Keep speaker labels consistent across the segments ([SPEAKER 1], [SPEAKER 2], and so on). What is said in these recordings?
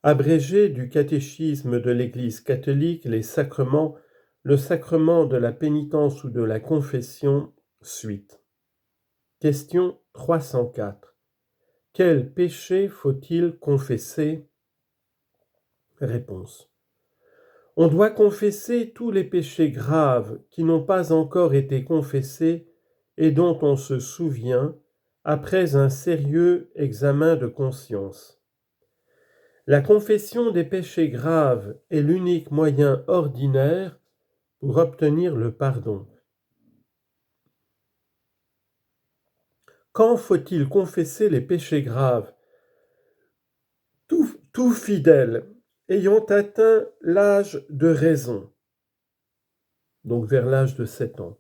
[SPEAKER 1] Abrégé du catéchisme de l'Église catholique, les sacrements, le sacrement de la pénitence ou de la confession, suite. Question 304. Quel péché faut-il confesser? Réponse. On doit confesser tous les péchés graves qui n'ont pas encore été confessés et dont on se souvient après un sérieux examen de conscience. La confession des péchés graves est l'unique moyen ordinaire pour obtenir le pardon. Quand faut-il confesser les péchés graves? Tout fidèle ayant atteint l'âge de raison, donc vers l'âge de 7 ans,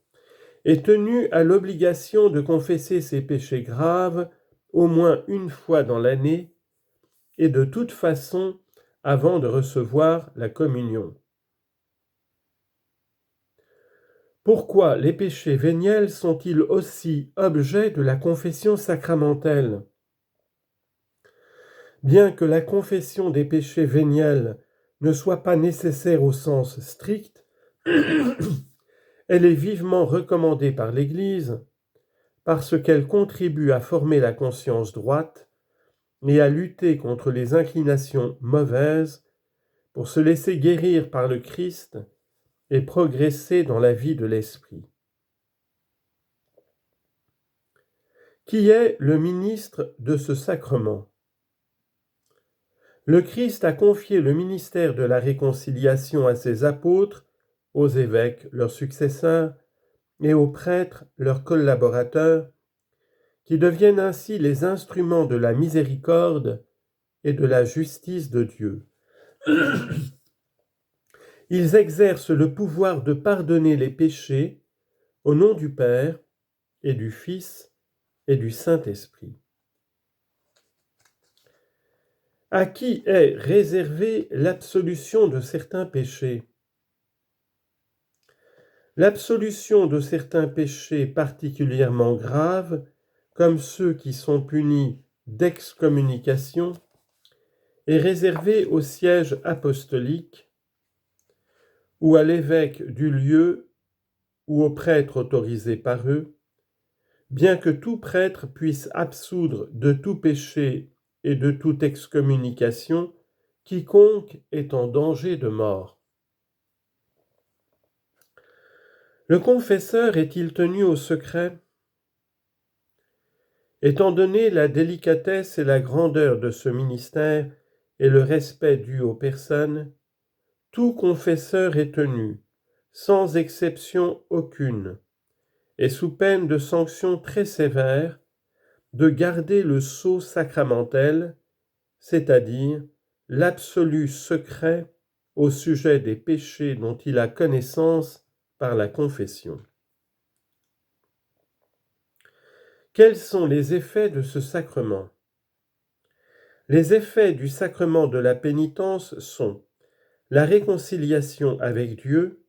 [SPEAKER 1] est tenu à l'obligation de confesser ses péchés graves au moins une fois dans l'année et de toute façon avant de recevoir la communion. Pourquoi les péchés véniels sont-ils aussi objet de la confession sacramentelle? Bien que la confession des péchés véniels ne soit pas nécessaire au sens strict, elle est vivement recommandée par l'Église parce qu'elle contribue à former la conscience droite et à lutter contre les inclinations mauvaises pour se laisser guérir par le Christ et progresser dans la vie de l'Esprit. Qui est le ministre de ce sacrement? Le Christ a confié le ministère de la réconciliation à ses apôtres, aux évêques, leurs successeurs, et aux prêtres, leurs collaborateurs, qui deviennent ainsi les instruments de la miséricorde et de la justice de Dieu. Ils exercent le pouvoir de pardonner les péchés au nom du Père et du Fils et du Saint-Esprit. À qui est réservée l'absolution de certains péchés? L'absolution de certains péchés particulièrement graves, comme ceux qui sont punis d'excommunication, est réservée au siège apostolique ou à l'évêque du lieu ou aux prêtres autorisés par eux, bien que tout prêtre puisse absoudre de tout péché et de toute excommunication quiconque est en danger de mort. Le confesseur est-il tenu au secret? Étant donné la délicatesse et la grandeur de ce ministère et le respect dû aux personnes, tout confesseur est tenu, sans exception aucune, et sous peine de sanctions très sévères, de garder le sceau sacramentel, c'est-à-dire l'absolu secret au sujet des péchés dont il a connaissance par la confession. Quels sont les effets de ce sacrement? Les effets du sacrement de la pénitence sont la réconciliation avec Dieu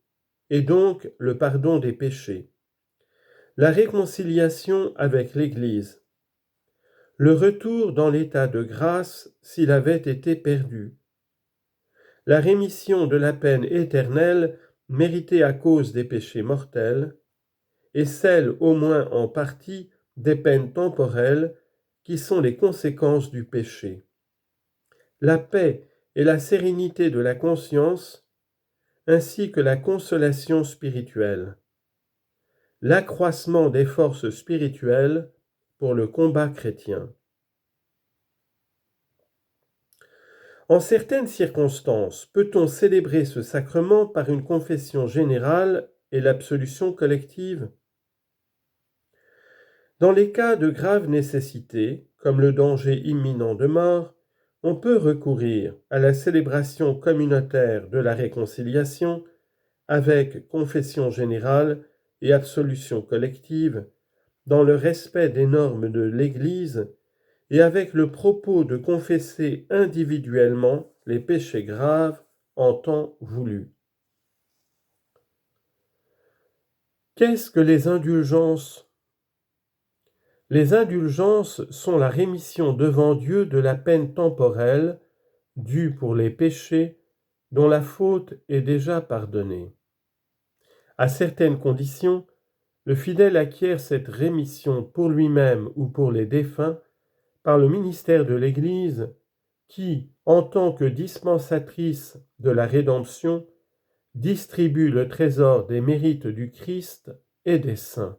[SPEAKER 1] et donc le pardon des péchés, la réconciliation avec l'Église, le retour dans l'état de grâce s'il avait été perdu, la rémission de la peine éternelle méritée à cause des péchés mortels, et celle, au moins en partie, des peines temporelles qui sont les conséquences du péché, la paix et la sérénité de la conscience, ainsi que la consolation spirituelle, l'accroissement des forces spirituelles pour le combat chrétien. En certaines circonstances, peut-on célébrer ce sacrement par une confession générale et l'absolution collective? Dans les cas de grave nécessité, comme le danger imminent de mort, on peut recourir à la célébration communautaire de la réconciliation avec confession générale et absolution collective, dans le respect des normes de l'Église et avec le propos de confesser individuellement les péchés graves en temps voulu. Qu'est-ce que les indulgences? Les indulgences sont la rémission devant Dieu de la peine temporelle due pour les péchés dont la faute est déjà pardonnée. À certaines conditions, le fidèle acquiert cette rémission pour lui-même ou pour les défunts par le ministère de l'Église qui, en tant que dispensatrice de la rédemption, distribue le trésor des mérites du Christ et des saints.